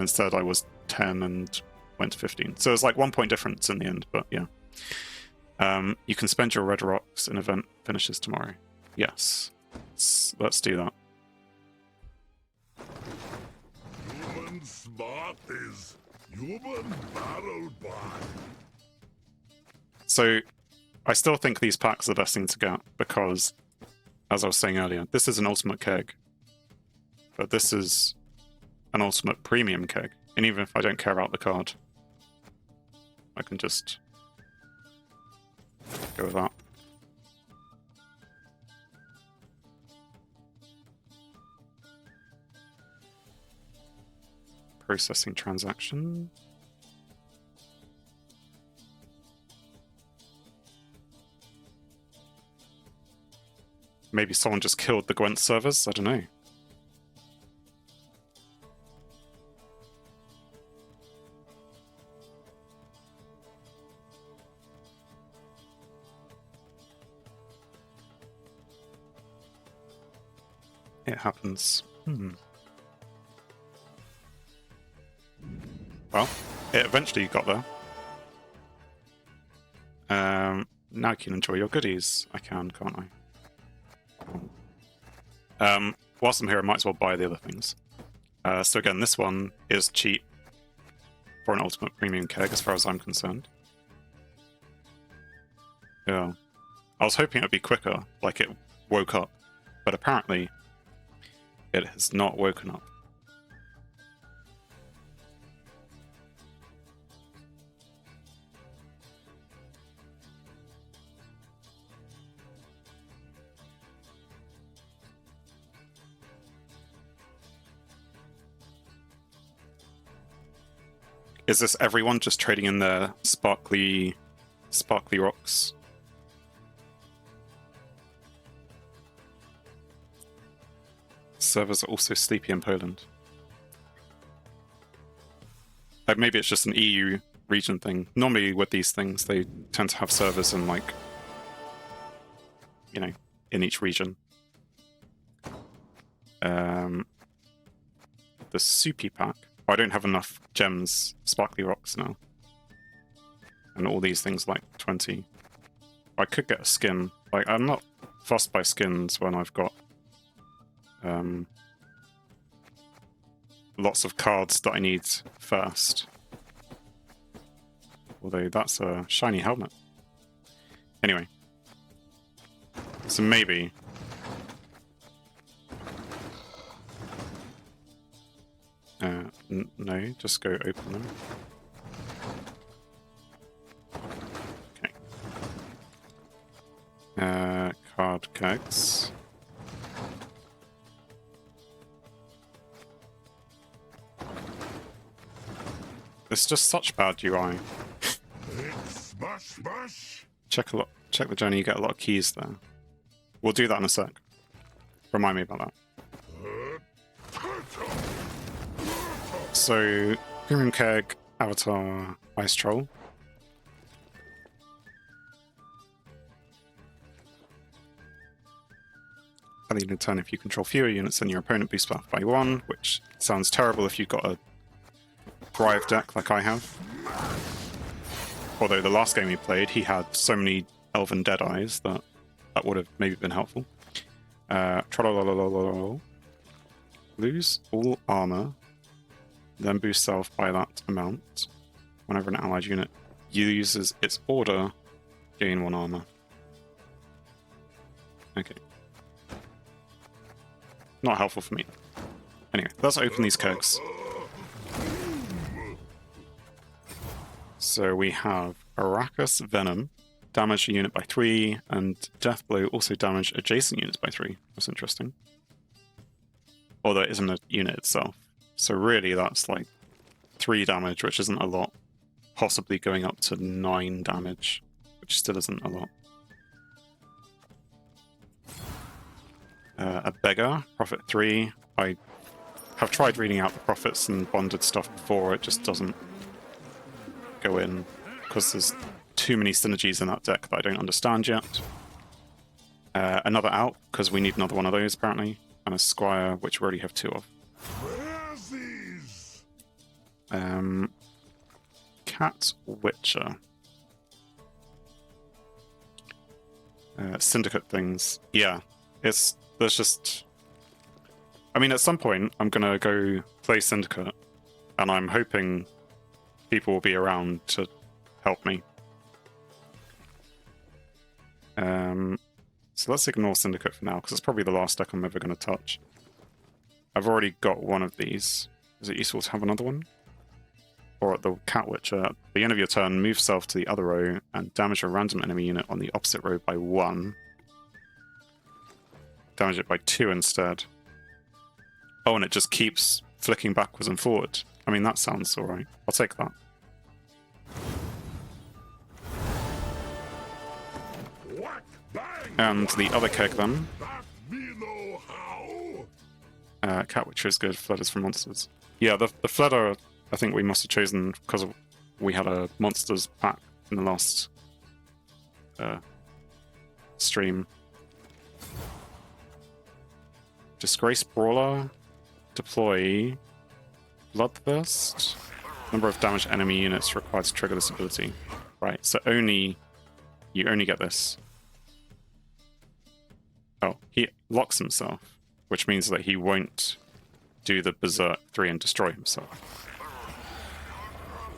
Instead, I was 10 and went to 15. So it's like 1 point difference in the end, but yeah. You can spend your red rocks in event finishes tomorrow. Yes. Let's do that. Human smart is human battle bot. So I still think these packs are the best thing to get because, as I was saying earlier, this is an ultimate keg. But this is an ultimate premium keg. And even if I don't care about the card, I can just go with that. Processing transaction. Maybe someone just killed the Gwent servers? I don't know. It happens. Well, it eventually got there. Now I can enjoy your goodies. I can, can't I? Whilst I'm here, I might as well buy the other things. So again, this one is cheap for an ultimate premium keg, as far as I'm concerned. Yeah. I was hoping it would be quicker, like it woke up, but apparently it has not woken up. Is this everyone just trading in their sparkly rocks? Servers are also sleepy in Poland. Maybe it's just an EU region thing. Normally with these things, they tend to have servers in, like, you know, in each region. The Soupy pack. I don't have enough gems, sparkly rocks now. And all these things like 20. I could get a skin. Like, I'm not fussed by skins when I've got lots of cards that I need first. Although that's a shiny helmet. Anyway. So maybe... no, just go open them. Okay. Card kegs. It's just such bad UI. Smash, smash. Check the journey, you get a lot of keys there. We'll do that in a sec. Remind me about that. So, Premium Keg, Avatar, Ice Troll. At the end of turn, if you control fewer units than your opponent, boost buff by 1, which sounds terrible if you've got a Thrive deck like I have. Although the last game we played, he had so many Elven Deadeyes that would have maybe been helpful. Lose all armor, then boost self by that amount. Whenever an allied unit uses its order, gain 1 armor. Okay. Not helpful for me. Anyway, let's open these kegs. So we have Arrakis Venom, damage a unit by 3, and Death Blow also damage adjacent units by 3. That's interesting. Although it isn't a unit itself. So really that's like 3 damage, which isn't a lot. Possibly going up to 9 damage, which still isn't a lot. A Beggar, Profit 3. I have tried reading out the profits and bonded stuff before, it just doesn't go in, because there's too many synergies in that deck that I don't understand yet. Another out, because we need another one of those apparently, and a Squire, which we already have 2 of. Cat Witcher. Syndicate things. Yeah, there's just... I mean, at some point, I'm going to go play Syndicate, and I'm hoping people will be around to help me. So let's ignore Syndicate for now, because it's probably the last deck I'm ever going to touch. I've already got one of these. Is it useful to have another one? Or at the Cat Witcher, at the end of your turn, move self to the other row and damage a random enemy unit on the opposite row by 1. Damage it by 2 instead. Oh, and it just keeps flicking backwards and forward. I mean, that sounds alright. I'll take that. Whack, bang, And the other keg then. that me know how. Cat Witcher is good. Flooders from monsters. Yeah, the Flooder, I think we must have chosen because we had a monsters pack in the last stream. Disgrace Brawler. Deploy. Bloodthirst. Number of damaged enemy units required to trigger this ability. Right, so you only get this. Oh, he locks himself, which means that he won't do the Berserk 3 and destroy himself.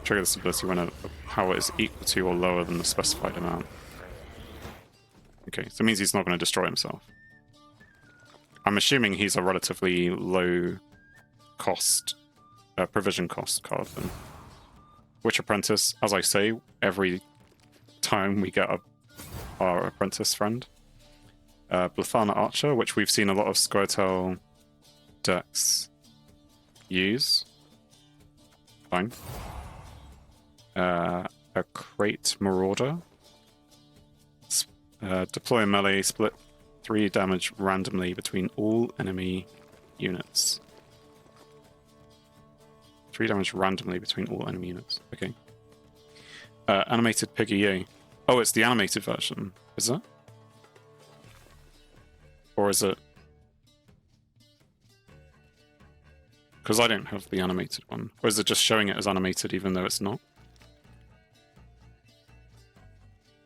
Trigger this ability when a power is equal to or lower than the specified amount. Okay, so it means he's not going to destroy himself. I'm assuming he's a relatively low cost, provision cost card then. Witch Apprentice, as I say, every time we get our apprentice friend. Blathana Archer, which we've seen a lot of Squirtle decks use. Fine. A Crate Marauder. Deploy a melee, split 3 damage randomly between all enemy units. 3 damage randomly between all enemy units. Okay. Animated Piggy. Oh, it's the animated version. Is it? Or is it... Because I don't have the animated one. Or is it just showing it as animated even though it's not?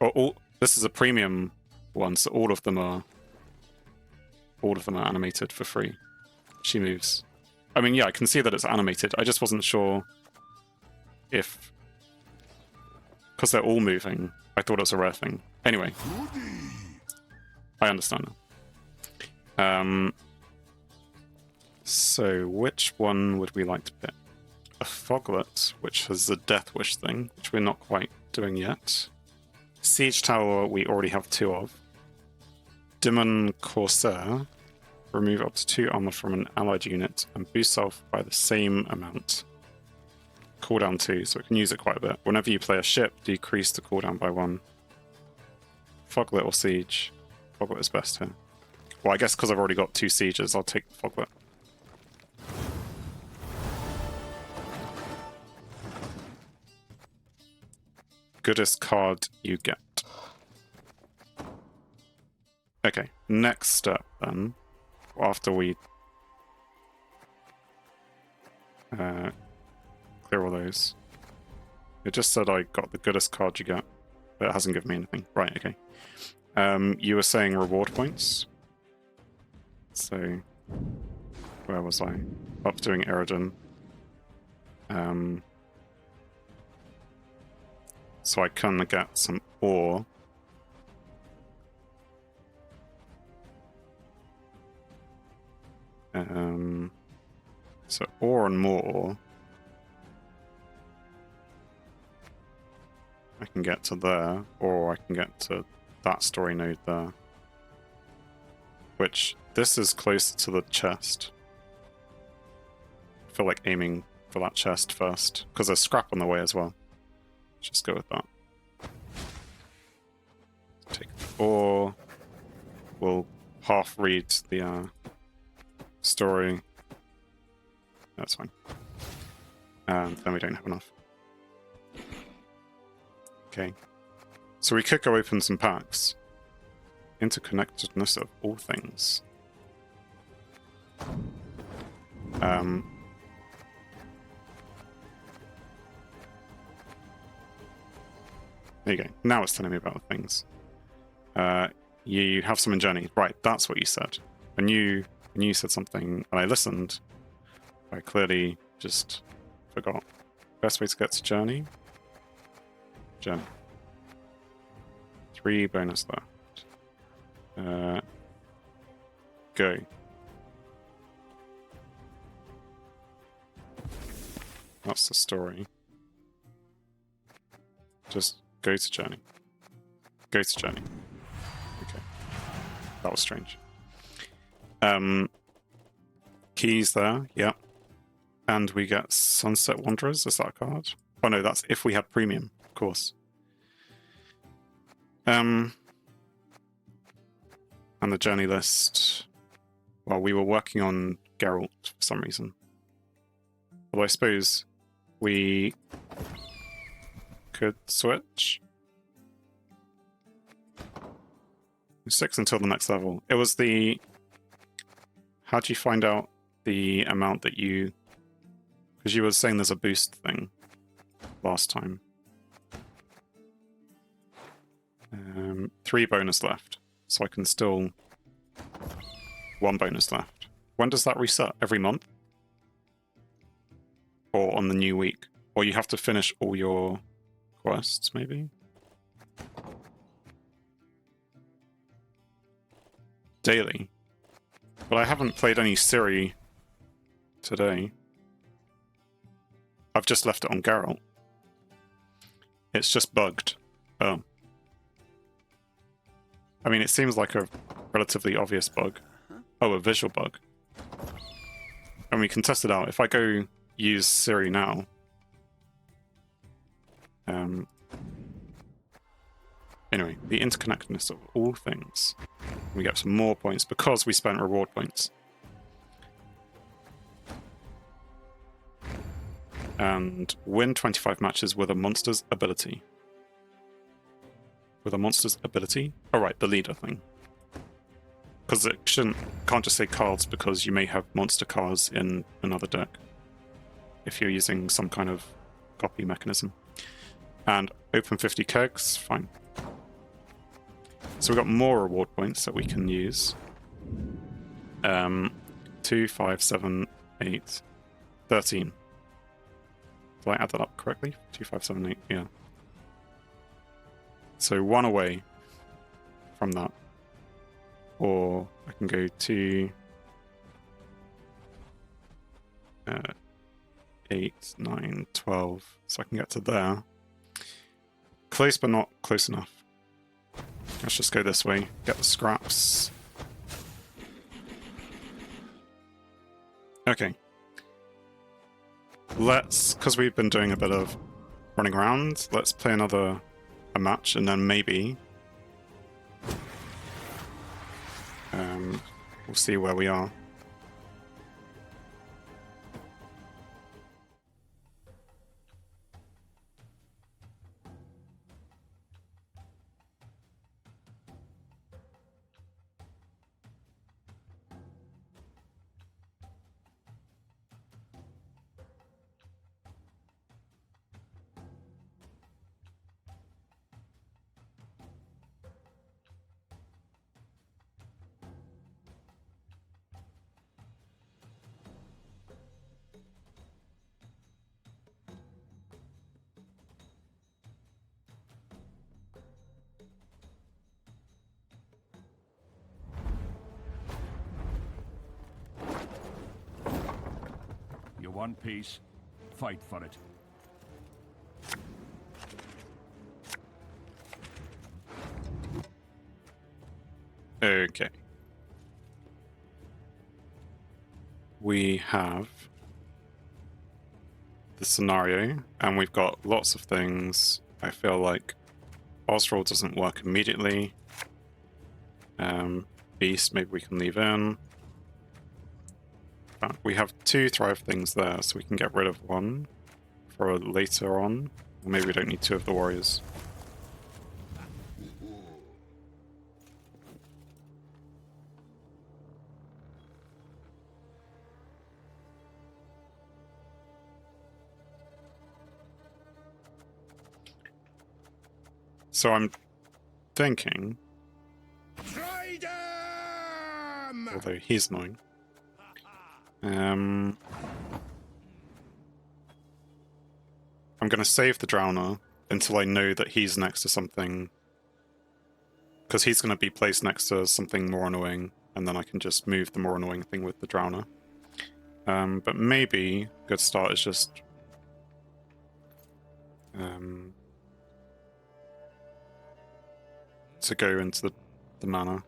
Or this is a premium one, so all of them are animated for free. She moves. I mean, yeah, I can see that it's animated. I just wasn't sure if... Because they're all moving, I thought it was a rare thing. Anyway. I understand now. So, which one would we like to pick? A Foglet, which has the Death Wish thing, which we're not quite doing yet. Siege Tower, we already have 2 of. Demon Corsair, remove up to 2 armor from an allied unit and boost self by the same amount. Cooldown 2, so it can use it quite a bit. Whenever you play a ship, decrease the cooldown by 1. Foglet or Siege? Foglet is best here. Well, I guess because I've already got 2 Sieges, I'll take the Foglet. Goodest card you get. Okay, next step then, after we clear all those. It just said I got the goodest card you get, but it hasn't given me anything. Right, okay. You were saying reward points. So, where was I? Up doing Eridan. So I can get some ore. So ore and more ore. I can get to there, or I can get to that story node there. Which, this is closer to the chest. I feel like aiming for that chest first, because there's scrap on the way as well. Let's just go with that. Take the ore. We'll half read the story. That's fine. And then we don't have enough. Okay. So we could go open some packs. Interconnectedness of all things. There you go. Now it's telling me about the things. You have some in journey. Right, that's what you said. When you said something and I listened, I clearly just forgot. Best way to get to journey? Journey. 3 bonus left. Go. That's the story. Just go to journey. Go to journey. Okay. That was strange. Keys there, yeah. And we get Sunset Wanderers, is that a card? Oh no, that's if we had premium, of course. And the journey list. Well, we were working on Geralt for some reason. Although I suppose we could switch. 6 until the next level. It was the... How do you find out the amount that you... Because you were saying there's a boost thing last time. 3 bonus left. So I can still... 1 bonus left. When does that reset? Every month? Or on the new week? Or you have to finish all your quests, maybe? Daily. But I haven't played any Ciri today. I've just left it on Geralt. It's just bugged. Oh. I mean, it seems like a relatively obvious bug. Oh, a visual bug. And we can test it out. If I go use Ciri now... Anyway, the interconnectedness of all things. We get some more points because we spent reward points. And win 25 matches with a monster's ability. With a monster's ability? Oh right, the leader thing. Because it can't just say cards because you may have monster cards in another deck. If you're using some kind of copy mechanism. And open 50 kegs, fine. So we've got more reward points that we can use. 2, 5, 7, 8, 13. Did I add that up correctly? 2, 5, 7, 8, yeah. So 1 away from that. Or I can go to 8, 9, 12. So I can get to there. Close but not close enough. Let's just go this way, get the scraps. Okay. Because we've been doing a bit of running around, let's play a match, and then maybe we'll see where we are. You want peace? Fight for it. Okay. We have the scenario, and we've got lots of things. I feel like Osroll doesn't work immediately. Beast, maybe we can leave in. We have 2 Thrive things there, so we can get rid of 1 for later on. Or maybe we don't need 2 of the warriors. So I'm thinking, although he's annoying, I'm going to save the Drowner until I know that he's next to something, because he's going to be placed next to something more annoying, and then I can just move the more annoying thing with the Drowner. But maybe a good start is just to go into the mana.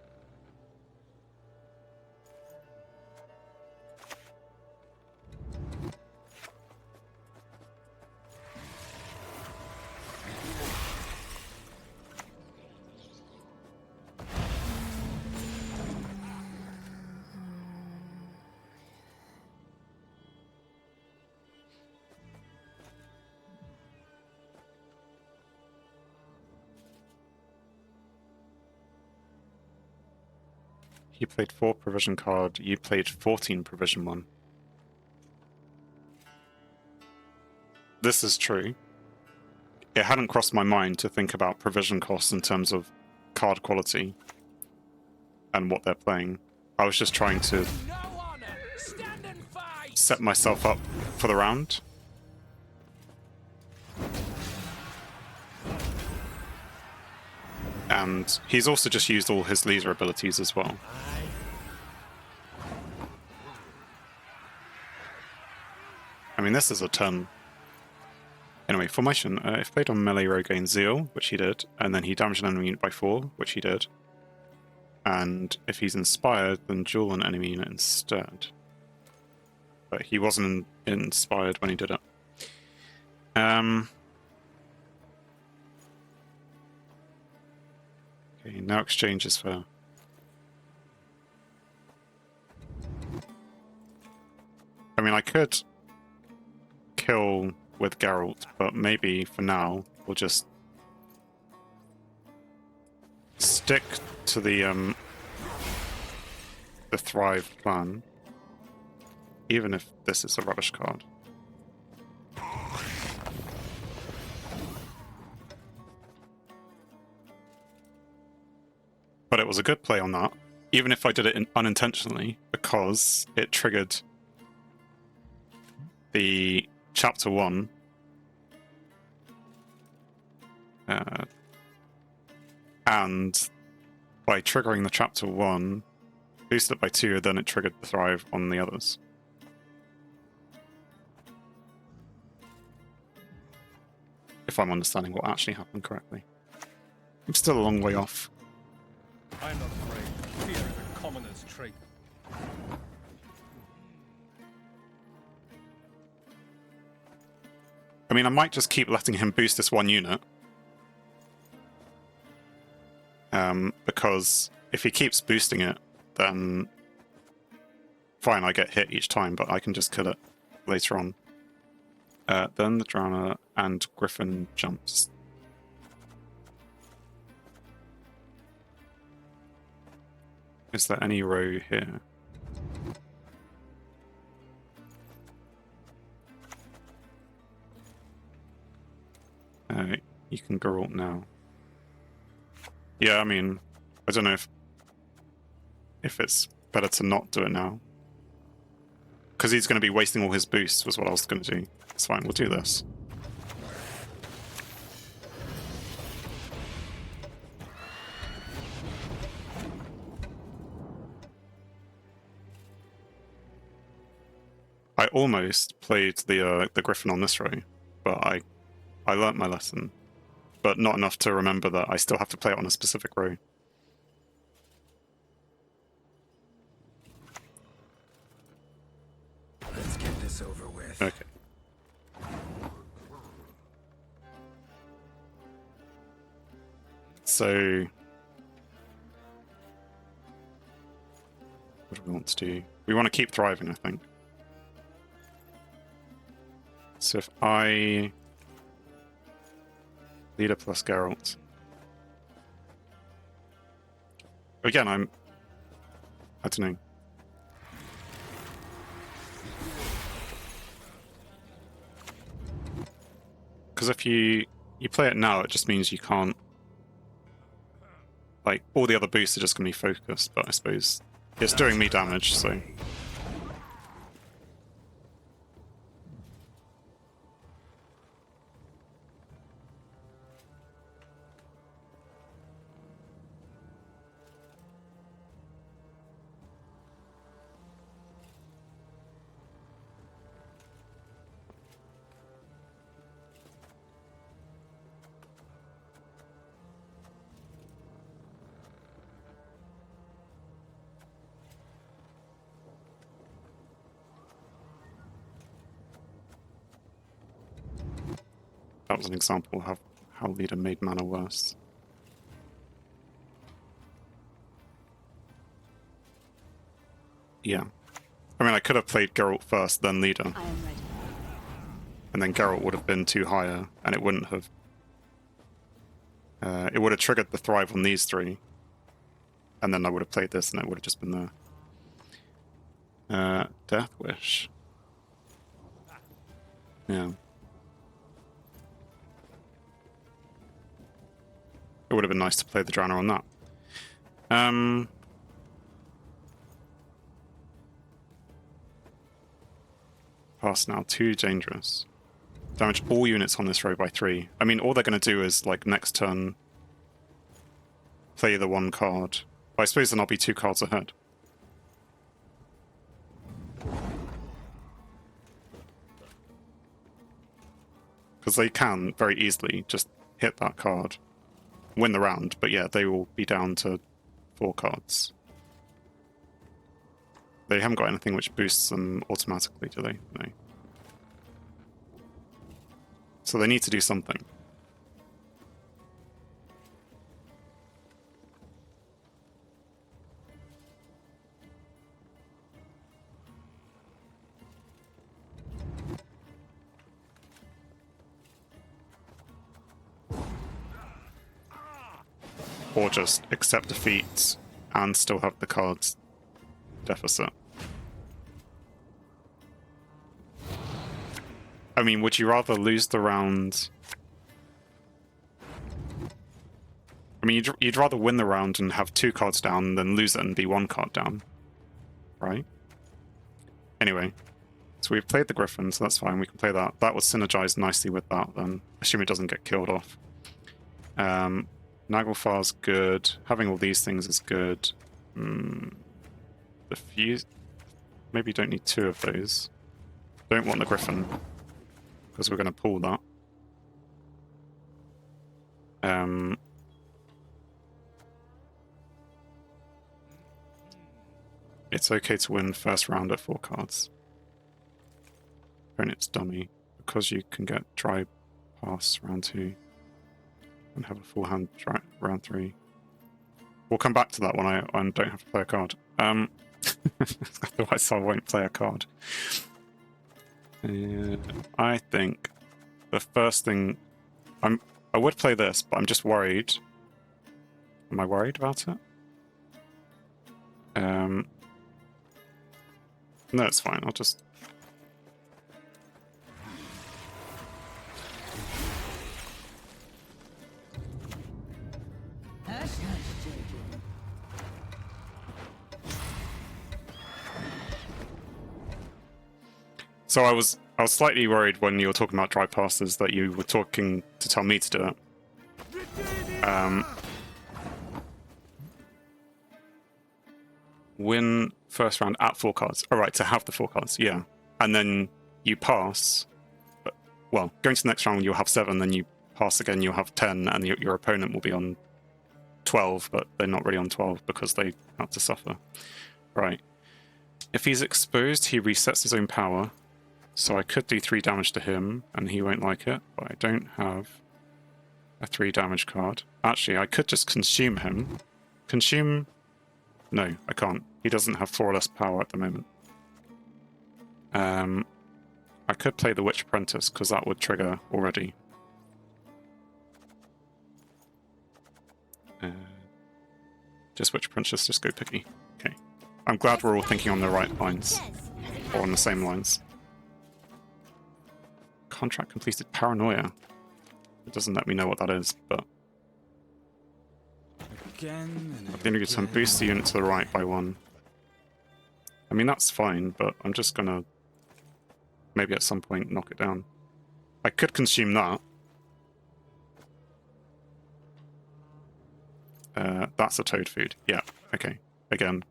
He played 4 provision card, you played 14 provision 1. This is true. It hadn't crossed my mind to think about provision costs in terms of card quality and what they're playing. I was just trying to set myself up for the round. And he's also just used all his leader abilities as well. I mean, this is a turn. Anyway, formation. If played on melee row, gain Zeal, which he did, and then he damaged an enemy unit by 4, which he did. And if he's inspired, then duel an enemy unit instead. But he wasn't inspired when he did it. Okay, now exchange is fair. I mean, I could kill with Geralt, but maybe for now we'll just stick to the Thrive plan, even if this is a rubbish card. But it was a good play on that, even if I did it unintentionally, because it triggered the Chapter 1 and by triggering the Chapter 1, boosted it by 2, then it triggered the Thrive on the others. If I'm understanding what actually happened correctly. I'm still a long way off. I'm not afraid. Fear is a commoner's trait. I mean, I might just keep letting him boost this one unit. Because if he keeps boosting it, then fine, I get hit each time, but I can just kill it later on. Then the Drowner and Griffin jumps. Is there any row here? You can Geralt now. Yeah, I mean, I don't know if it's better to not do it now. Because he's going to be wasting all his boosts, was what I was going to do. It's fine, we'll do this. I almost played the Griffin on this row, but I learnt my lesson. But not enough to remember that I still have to play it on a specific row. Let's get this over with. Okay. So what do we want to do? We want to keep thriving, I think. So if I leader plus Geralt. Again, I don't know. Because if you play it now, it just means you can't like, all the other boosts are just going to be focused, but I suppose it's doing me damage, so... That was an example of how leader made mana worse. Yeah. I mean, I could have played Geralt first, then leader. I am ready. And then Geralt would have been too higher, and it wouldn't have... it would have triggered the Thrive on these three. And then I would have played this, and it would have just been there. Death Wish. Yeah. It would have been nice to play the Drowner on that. Pass now, too dangerous. Damage all units on this row by 3. I mean, all they're going to do is, like, next turn, play the 1 card. But I suppose then I'll be 2 cards ahead. Because they can, very easily, just hit that card. Win the round, but yeah, they will be down to 4 cards. They haven't got anything which boosts them automatically, do they? No. So they need to do something. Or just accept defeat and still have the cards deficit. I mean, would you rather lose the round? I mean, you'd rather win the round and have 2 cards down than lose it and be 1 card down, right? Anyway, so we've played the Griffin, so that's fine. We can play that. That would synergize nicely with that, then. Assume it doesn't get killed off. Naglfar's good. Having all these things is good. The fuse... Maybe you don't need 2 of those. Don't want the Griffin, because we're going to pull that. It's okay to win first round at 4 cards. Opponent's dummy, because you can get dry pass round 2 and have a full hand round 3. We'll come back to that when I don't have to play a card. Otherwise I won't play a card. I think the first thing... I would play this, but I'm just worried. Am I worried about it? No, it's fine. I'll just... So I was slightly worried when you were talking about dry passes that you were talking to tell me to do it. Win first round at 4 cards. Alright, to have the 4 cards, yeah. And then you pass. Well, going to the next round you'll have 7, then you pass again, you'll have 10, and your opponent will be on 12, but they're not really on 12 because they had to suffer. Right. If he's exposed, he resets his own power. So I could do 3 damage to him, and he won't like it, but I don't have a 3 damage card. Actually, I could just consume him. Consume... No, I can't. He doesn't have 4 less power at the moment. I could play the Witch Apprentice, because that would trigger already. Just Witch Apprentice, just go picky. Okay. I'm glad we're all thinking on the right lines. Or on the same lines. Contract completed. Paranoia. It doesn't let me know what that is, but... again and At the end of your turn, boost the unit to the right by 1. I mean, that's fine, but I'm just gonna maybe at some point knock it down. I could consume that. That's a toad food. Yeah, okay. Again,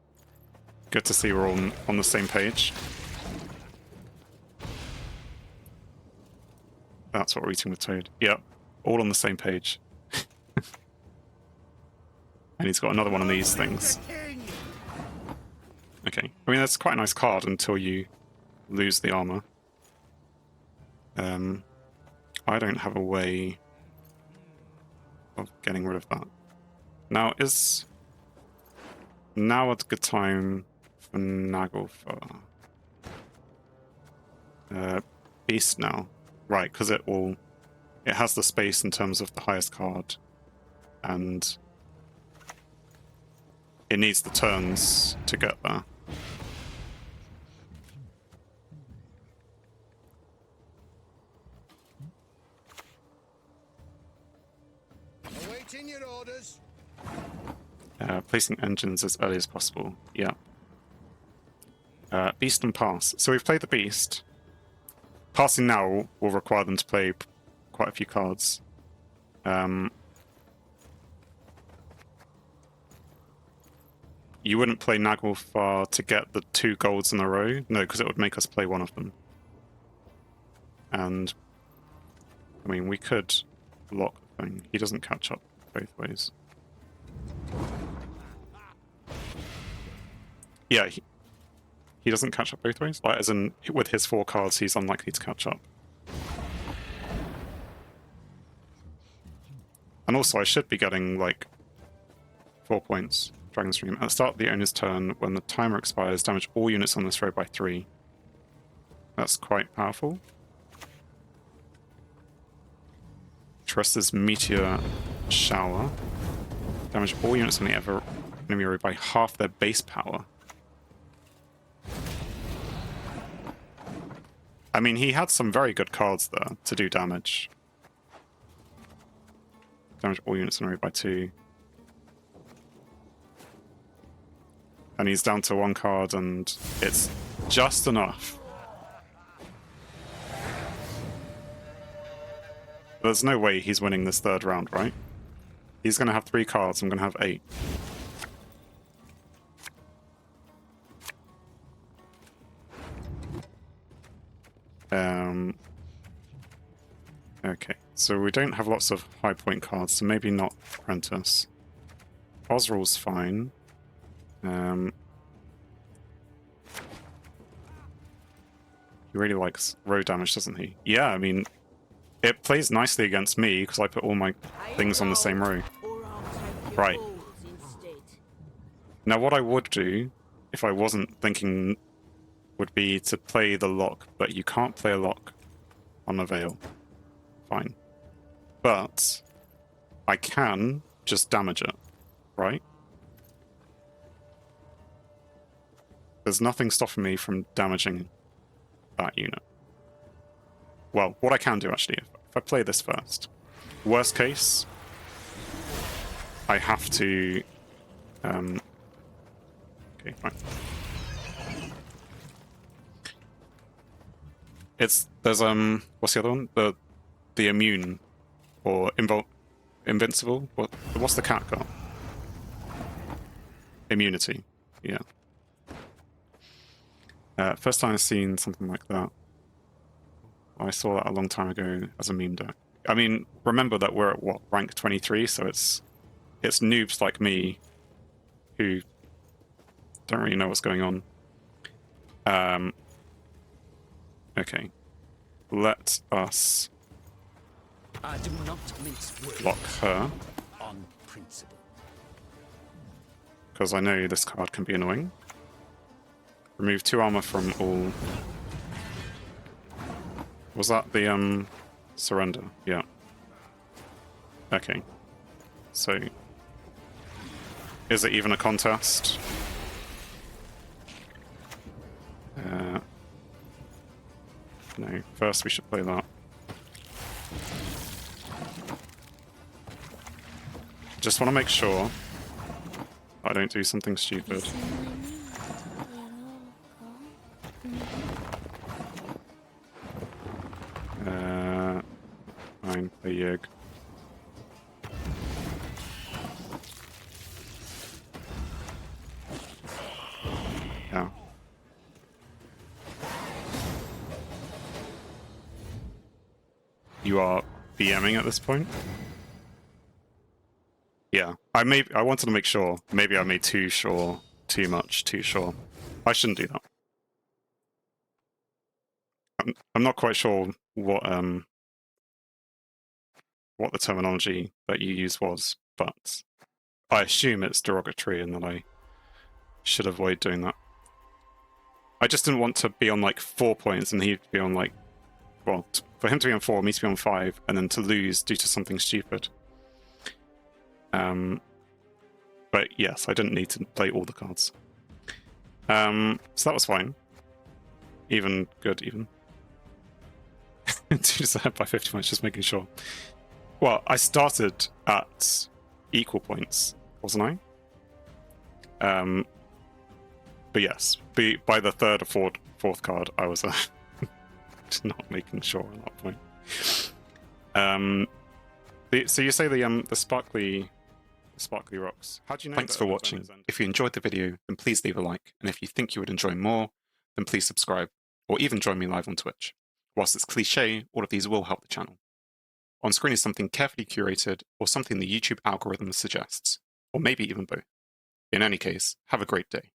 good to see we're all on the same page. That's what we're eating with toad. Yep, all on the same page. And he's got another one of these things. Okay, I mean, that's quite a nice card until you lose the armor. I don't have a way of getting rid of that. Now, is now a good time for Naglfar? Beast now. Right, because it has the space in terms of the highest card, and it needs the turns to get there. Awaiting your orders. Placing engines as early as possible. Yeah. Beast and pass. So we've played the beast. Passing now will require them to play quite a few cards. You wouldn't play Naglfar to get the 2 golds in a row? No, because it would make us play one of them. And, I mean, we could lock the thing. He doesn't catch up both ways. Yeah, he doesn't catch up both ways? Like, as in, with his 4 cards, he's unlikely to catch up. And also, I should be getting, like, 4 points. Dragon Stream. At the start of the owner's turn, when the timer expires, damage all units on this row by 3. That's quite powerful. Trust's Meteor Shower. Damage all units on the enemy row by half their base power. I mean, he had some very good cards there to do damage. Damage all units on the row by 2. And he's down to 1 card, and it's just enough. There's no way he's winning this 3rd round, right? He's going to have 3 cards, I'm going to have 8. Okay, so we don't have lots of high point cards, so maybe not Apprentice. Osrul's fine. He really likes row damage, doesn't he? Yeah, I mean, it plays nicely against me because I put all my things on the same row. Right. Now what I would do, if I wasn't thinking, would be to play the lock, but you can't play a lock on a Veil. Fine. But I can just damage it, right? There's nothing stopping me from damaging that unit. Well, what I can do actually, if I play this first, worst case, I have to... okay, fine. There's what's the other one? The immune or invincible. What's the cat got? Immunity. Yeah. First time I've seen something like that. I saw that a long time ago as a meme deck. I mean, remember that we're at what, rank 23, so it's noobs like me who don't really know what's going on. Okay. Let us I do not mince words lock her, on principle. because I know this card can be annoying. Remove 2 armor from all. Was that the surrender? Yeah. Okay. So is it even a contest? No. First we should play that. Just want to make sure I don't do something stupid. Fine, play Yig. Yeah. You are BMing at this point? Yeah. I wanted to make sure. Maybe I made too sure, too much, too sure. I shouldn't do that. I'm not quite sure what the terminology that you used was, but I assume it's derogatory and that I should avoid doing that. I just didn't want to be on like 4 points and he'd be on like, well, for him to be on 4, me to be on 5, and then to lose due to something stupid. But yes, I didn't need to play all the cards. So that was fine. Even good, even. Ahead by 50 points, just making sure. Well, I started at equal points, wasn't I? But yes, by the third or fourth card, I was not making sure at that point. So you say the sparkly rocks. How do you know? Thanks for watching. If you enjoyed the video, then please leave a like, and if you think you would enjoy more, then please subscribe, or even join me live on Twitch. Whilst it's cliche, all of these will help the channel. On screen is something carefully curated, or something the YouTube algorithm suggests, or maybe even both. In any case, have a great day.